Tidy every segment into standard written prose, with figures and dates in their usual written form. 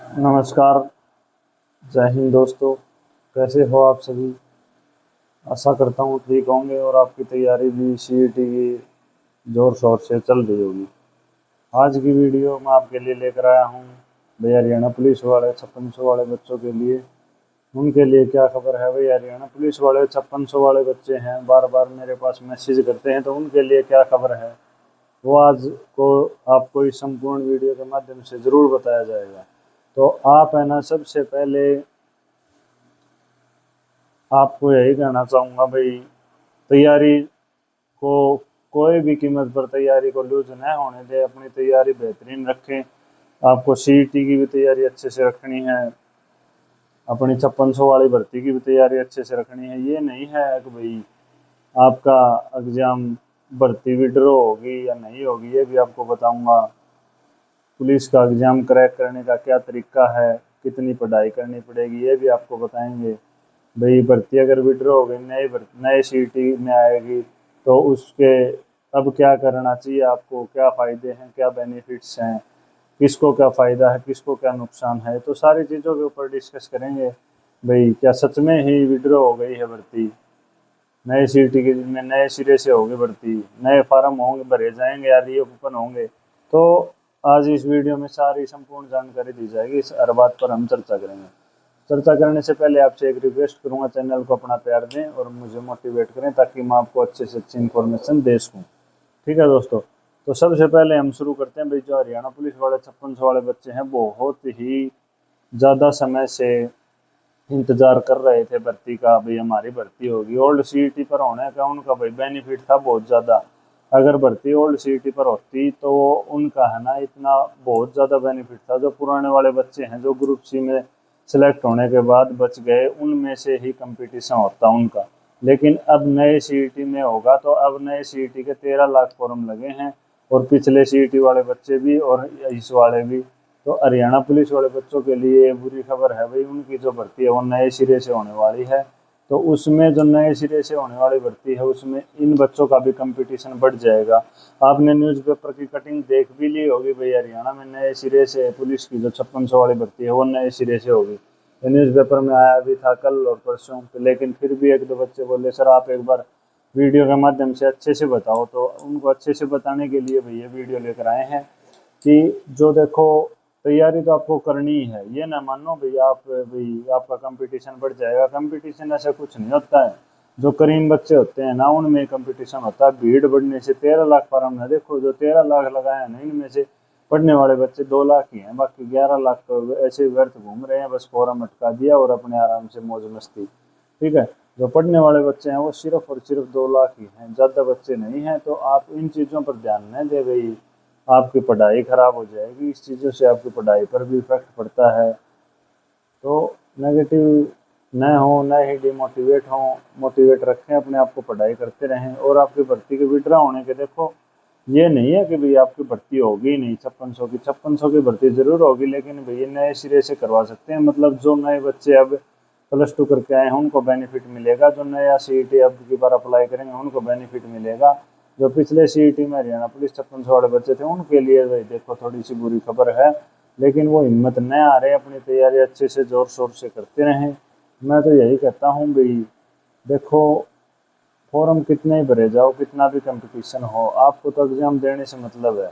नमस्कार। जय हिंद दोस्तों। कैसे हो आप सभी? आशा करता हूँ ठीक होंगे और आपकी तैयारी भी सीईटी की जोर शोर से चल रही होगी। आज की वीडियो मैं आपके लिए लेकर आया हूँ भाई हरियाणा पुलिस वाले 5600 वाले बच्चों के लिए। उनके लिए क्या खबर है भाई? हरियाणा पुलिस वाले 5600 वाले बच्चे हैं, बार बार मेरे पास मैसेज करते हैं, तो उनके लिए क्या खबर है वो आज को आपको इस संपूर्ण वीडियो के माध्यम से ज़रूर बताया जाएगा। तो आप है ना, सबसे पहले आपको यही कहना चाहूँगा भाई, तैयारी को कोई भी कीमत पर तैयारी को लूज न होने दे, अपनी तैयारी बेहतरीन रखें। आपको सीईटी की भी तैयारी अच्छे से रखनी है, अपनी 5600 वाली भर्ती की भी तैयारी अच्छे से रखनी है। ये नहीं है कि भाई आपका एग्जाम भर्ती विड्रॉ होगी या नहीं होगी, ये भी आपको बताऊंगा। पुलिस का एग्जाम क्रैक करने का क्या तरीका है, कितनी पढ़ाई करनी पड़ेगी, ये भी आपको बताएंगे। भाई भर्ती अगर विड्रॉ हो गई, नए सीईटी में आएगी, तो उसके अब क्या करना चाहिए, आपको क्या फ़ायदे हैं, क्या बेनिफिट्स हैं, किसको क्या फ़ायदा है, किसको क्या नुकसान है, तो सारी चीज़ों के ऊपर डिस्कस करेंगे। भाई क्या सच में ही विड्रॉ हो गई है भर्ती, नए सीईटी के में नए सिरे से होगी भर्ती, नए फार्म होंगे भरे जाएंगे या री ओपन होंगे? तो आज इस वीडियो में सारी संपूर्ण जानकारी दी जाएगी, इस हर बात पर हम चर्चा करेंगे। चर्चा करने से पहले आपसे एक रिक्वेस्ट करूंगा, चैनल को अपना प्यार दें और मुझे मोटिवेट करें ताकि मैं आपको अच्छे से अच्छी इन्फॉर्मेशन दे सकूँ। ठीक है दोस्तों, तो सबसे पहले हम शुरू करते हैं। भाई जो हरियाणा पुलिस वाले 5600 वाले बच्चे हैं, बहुत ही ज़्यादा समय से इंतजार कर रहे थे भर्ती का, भाई हमारी भर्ती होगी। ओल्ड सीईटी पर होने का उनका भाई बेनिफिट था बहुत ज़्यादा। अगर भर्ती ओल्ड सीईटी पर होती तो उनका है ना इतना बहुत ज़्यादा बेनिफिट था। जो पुराने वाले बच्चे हैं, जो ग्रुप सी में सिलेक्ट होने के बाद बच गए, उनमें से ही कंपटीशन होता उनका। लेकिन अब नए सीईटी में होगा, तो अब नए सीईटी के 13 लाख फॉर्म लगे हैं, और पिछले सीईटी वाले बच्चे भी और इस वाले भी। तो हरियाणा पुलिस वाले बच्चों के लिए बुरी खबर है भाई, उनकी जो भर्ती है वो नए सिरे से होने वाली है। तो उसमें जो नए सिरे से होने वाली भर्ती है, उसमें इन बच्चों का भी कंपटीशन बढ़ जाएगा। आपने न्यूज़पेपर की कटिंग देख भी ली होगी भाई, हरियाणा में नए सिरे से पुलिस की जो 5600 वाली भर्ती है वो नए सिरे से होगी। ये न्यूज़पेपर में आया भी था कल और परसों, लेकिन फिर भी एक दो बच्चे बोले सर आप एक बार वीडियो के माध्यम से अच्छे से बताओ। तो उनको अच्छे से बताने के लिए भैया वीडियो लेकर आए हैं कि जो देखो, तैयारी तो आपको करनी ही है। ये ना मानो भैया आप भाई आपका कंपटीशन बढ़ जाएगा, कंपटीशन ऐसा कुछ नहीं होता है। जो करीम बच्चे होते हैं ना, उनमें कंपटीशन होता है। भीड़ बढ़ने से 13 लाख फॉर्म है, देखो जो 13 लाख लगाए हैं ना, इनमें से पढ़ने वाले बच्चे 2 लाख ही हैं, बाकी 11 लाख तो ऐसे व्यर्थ घूम रहे हैं, बस फॉर्म अटका दिया और अपने आराम से मौज मस्ती। ठीक है, जो पढ़ने वाले बच्चे हैं वो सिर्फ और सिर्फ 2 लाख ही हैं, ज़्यादा बच्चे नहीं हैं। तो आप इन चीज़ों पर ध्यान न दें भाई, आपकी पढ़ाई खराब हो जाएगी। इस चीज़ों से आपकी पढ़ाई पर भी इफेक्ट पड़ता है। तो नेगेटिव न हो, न ही डिमोटिवेट हो, मोटिवेट रखें अपने आप को, पढ़ाई करते रहें। और आपकी भर्ती के विड्रा होने के देखो, ये नहीं है कि भाई आपकी भर्ती होगी नहीं 5600 की, 5600 की भर्ती जरूर होगी, लेकिन भैया नए सिरे से करवा सकते हैं। मतलब जो नए बच्चे अब +2 करके आए हैं उनको बेनिफिट मिलेगा, जो नया सीईटी अब की बार अप्लाई करेंगे उनको बेनिफिट मिलेगा। जो पिछले सीईटी में हरियाणा पुलिस 5600 वाले बच्चे थे, उनके लिए भाई देखो थोड़ी सी बुरी खबर है, लेकिन वो हिम्मत न आ रहे, अपनी तैयारी अच्छे से जोर शोर से करते रहें। मैं तो यही कहता हूँ भाई, देखो फॉर्म कितने ही भरे जाओ, कितना भी कंपटीशन हो, आपको तो एग्जाम देने से मतलब है।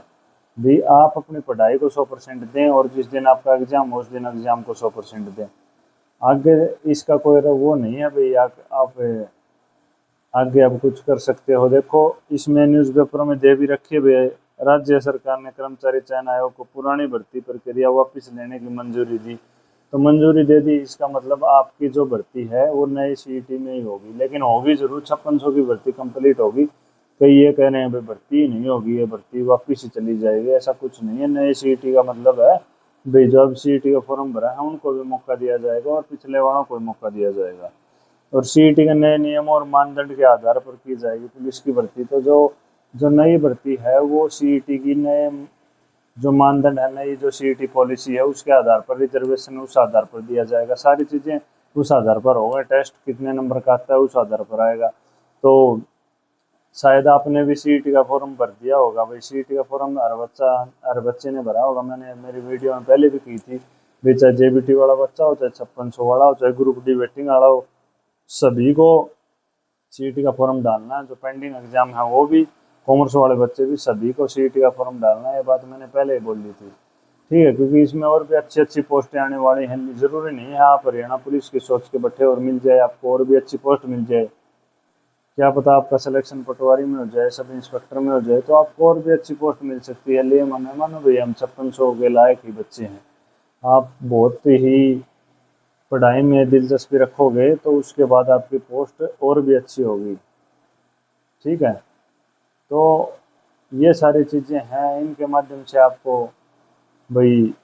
भी आप अपनी पढ़ाई को 100% दें, और जिस दिन आपका एग्जाम हो उस दिन एग्जाम को 100% दें। आगे इसका कोई वो नहीं है भाई, आप आगे अब कुछ कर सकते हो। देखो इसमें न्यूज़पेपरों में दे भी रखी है, राज्य सरकार ने कर्मचारी चयन आयोग को पुरानी भर्ती प्रक्रिया वापस लेने की मंजूरी दी। तो मंजूरी दे दी, इसका मतलब आपकी जो भर्ती है वो नई सीईटी में ही होगी, लेकिन होगी जरूर, 5600 की भर्ती कंप्लीट होगी। कई ये कह रहे हैं भाई भर्ती ही नहीं होगी, ये भर्ती वापस ही चली जाएगी, ऐसा कुछ नहीं है। नई सीईटी का मतलब है भाई जो अब सीईटी का फॉर्म भरा है उनको भी मौका दिया जाएगा और पिछले वालों को भी मौका दिया जाएगा। और सीईटी के नए नियमों और मानदंड के आधार पर की जाएगी पुलिस की भर्ती। तो जो जो नई भर्ती है वो सीईटी की नए जो मानदंड है, नई जो सीईटी पॉलिसी है उसके आधार पर रिजर्वेशन उस आधार पर दिया जाएगा, सारी चीज़ें उस आधार पर होगा। टेस्ट कितने नंबर का आता है उस आधार पर आएगा। तो शायद आपने भी सीईटी का फॉर्म भर दिया होगा भाई, सीईटी का फॉर्म हर बच्चे ने भरा होगा। मैंने मेरी वीडियो में पहले भी की थी भी, चाहे जेबीटी वाला बच्चा हो, चाहे 5600 वाला हो, चाहे ग्रुप डी वेटिंग वाला हो, सभी को सीईटी का फॉर्म डालना है। जो पेंडिंग एग्जाम है वो भी, कॉमर्स वाले बच्चे भी, सभी को सीईटी का फॉर्म डालना है। ये बात मैंने पहले ही बोल दी थी, ठीक है, क्योंकि इसमें और भी अच्छी अच्छी पोस्टें आने वाली हैं। जरूरी नहीं है आप हरियाणा पुलिस की सोच के बैठे और मिल जाए आपको और भी अच्छी पोस्ट मिल जाए। क्या पता आपका सिलेक्शन पटवारी में हो जाए, सब इंस्पेक्टर में हो जाए, तो आपको और भी अच्छी पोस्ट मिल सकती है। लिए मानो भैया हम 5600 के लायक ही बच्चे हैं, आप बहुत ही पढ़ाई में दिलचस्पी रखोगे तो उसके बाद आपकी पोस्ट और भी अच्छी होगी, ठीक है। तो ये सारी चीज़ें हैं, इनके माध्यम से आपको भाई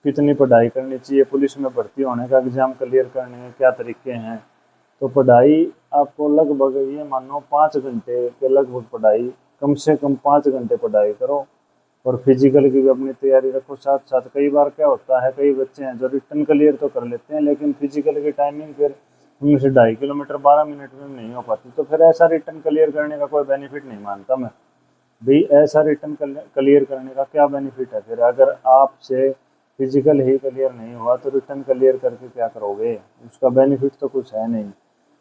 कितनी पढ़ाई करनी चाहिए, पुलिस में भर्ती होने का एग्ज़ाम क्लियर करने के क्या तरीके हैं। तो पढ़ाई आपको लगभग ये मानो 5 घंटे के लगभग पढ़ाई, कम से कम 5 घंटे पढ़ाई करो। और फिजिकल की भी अपनी तैयारी रखो साथ साथ। कई बार क्या होता है, कई बच्चे हैं जो रिटर्न क्लियर तो कर लेते हैं, लेकिन फिजिकल की टाइमिंग फिर उनसे 2.5 किलोमीटर 12 मिनट में नहीं हो पाती, तो फिर ऐसा रिटर्न क्लियर करने का कोई बेनिफिट नहीं मानता मैं। भाई ऐसा रिटर्न क्लियर करने का क्या बेनिफिट है फिर, अगर आपसे फिजिकल ही क्लियर नहीं हुआ तो रिटर्न क्लियर करके क्या करोगे, उसका बेनिफिट तो कुछ है नहीं।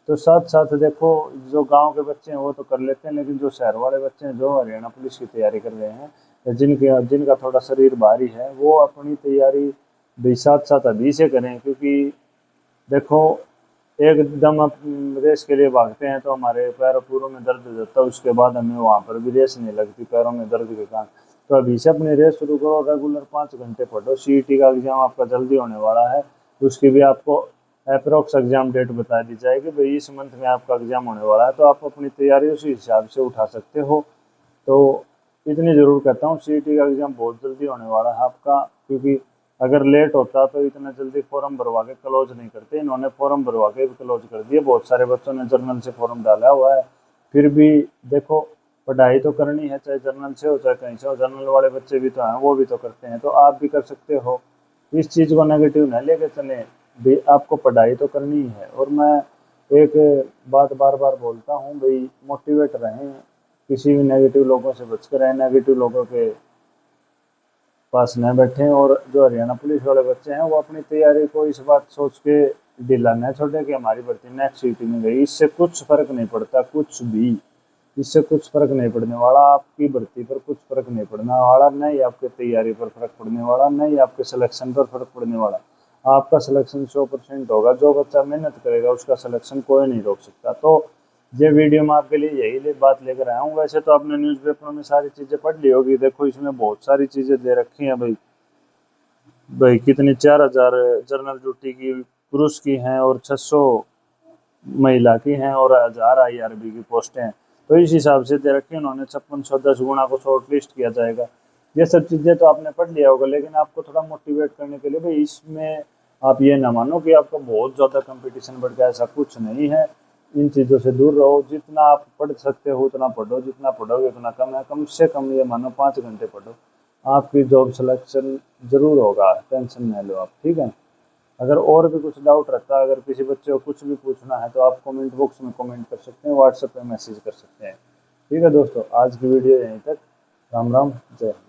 तो साथ साथ देखो, जो गांव के बच्चे हैं वो तो कर लेते हैं, लेकिन जो शहर वाले बच्चे हैं जो हरियाणा पुलिस की तैयारी कर रहे हैं, या जिनका थोड़ा शरीर भारी है, वो अपनी तैयारी भी साथ साथ अभी से करें। क्योंकि देखो, एकदम रेस के लिए भागते हैं तो हमारे पैरों पूरों में दर्द हो जाता है, उसके बाद हमें वहाँ पर भी रेस नहीं लगती पैरों में दर्द के कारण। तो अभी से अपनी रेस शुरू करो, रेगुलर 5 घंटे पढ़ो। सीईटी का एग्ज़ाम आपका जल्दी होने वाला है, उसकी भी आपको अप्रोक्स एग्ज़ाम डेट बता दी जाएगी, भाई इस मंथ में आपका एग्ज़ाम होने वाला है, तो आप अपनी तैयारी उसी हिसाब से उठा सकते हो। तो इतनी ज़रूर कहता हूँ, सीईटी का एग्ज़ाम बहुत जल्दी होने वाला है आपका। क्योंकि अगर लेट होता तो इतना जल्दी फॉर्म भरवा के क्लोज नहीं करते, इन्होंने फॉर्म भरवा के भी क्लोज कर दिए। बहुत सारे बच्चों ने जर्नल से फॉर्म डाला हुआ है, फिर भी देखो पढ़ाई तो करनी है, चाहे जर्नल से हो चाहे कहीं से हो। जर्नल वाले बच्चे भी तो हैं, वो भी तो करते हैं, तो आप भी कर सकते हो। इस चीज़ को नेगेटिव न लेके चले भाई, आपको पढ़ाई तो करनी ही है। और मैं एक बात बार बार बोलता हूँ भाई, मोटिवेट रहें, किसी भी नेगेटिव लोगों से बच कर रहें, नेगेटिव लोगों के पास न बैठें। और जो हरियाणा पुलिस वाले बच्चे हैं वो अपनी तैयारी को इस बात सोच के ढीला न छोड़े कि हमारी भर्ती नेक्स्ट सीटी में गई, इससे कुछ फर्क नहीं पड़ता, कुछ भी इससे कुछ फर्क नहीं पड़ने वाला। आपकी भर्ती पर कुछ फर्क नहीं पड़ने वाला, न ही आपकी तैयारी पर फर्क पड़ने वाला, न ही आपके सिलेक्शन पर फर्क पड़ने वाला। आपका सिलेक्शन 100% होगा। जो बच्चा मेहनत करेगा उसका सिलेक्शन कोई नहीं रोक सकता। तो ये वीडियो में आपके लिए यही बात लेकर आया हूँ। वैसे तो आपने न्यूज़पेपर में सारी चीज़ें पढ़ ली होगी, देखो इसमें बहुत सारी चीज़ें दे रखी हैं भाई। भाई कितनी 4000 जनरल ड्यूटी की पुरुष की हैं, और 600 महिला की हैं, और 1000 IRB की पोस्टें हैं। तो इस हिसाब से दे रखी है उन्होंने। 5610 गुणा को शॉर्ट लिस्ट किया जाएगा। ये सब चीज़ें तो आपने पढ़ लिया होगा, लेकिन आपको थोड़ा मोटिवेट करने के लिए भाई, इसमें आप ये ना मानो कि आपको बहुत ज़्यादा कंपटीशन बढ़ गया, ऐसा कुछ नहीं है। इन चीज़ों से दूर रहो, जितना आप पढ़ सकते हो उतना पढ़ो, जितना पढ़ोगे उतना कम है। कम से कम ये मानो 5 घंटे पढ़ो, आपकी जॉब सिलेक्शन जरूर होगा, टेंशन न लो आप, ठीक है। अगर और भी कुछ डाउट रहता है, अगर किसी बच्चे को कुछ भी पूछना है, तो आप कमेंट बॉक्स में कमेंट कर सकते हैं, व्हाट्सएप पे मैसेज कर सकते हैं, ठीक है दोस्तों। आज की वीडियो यहीं तक। राम राम, जय हिंद।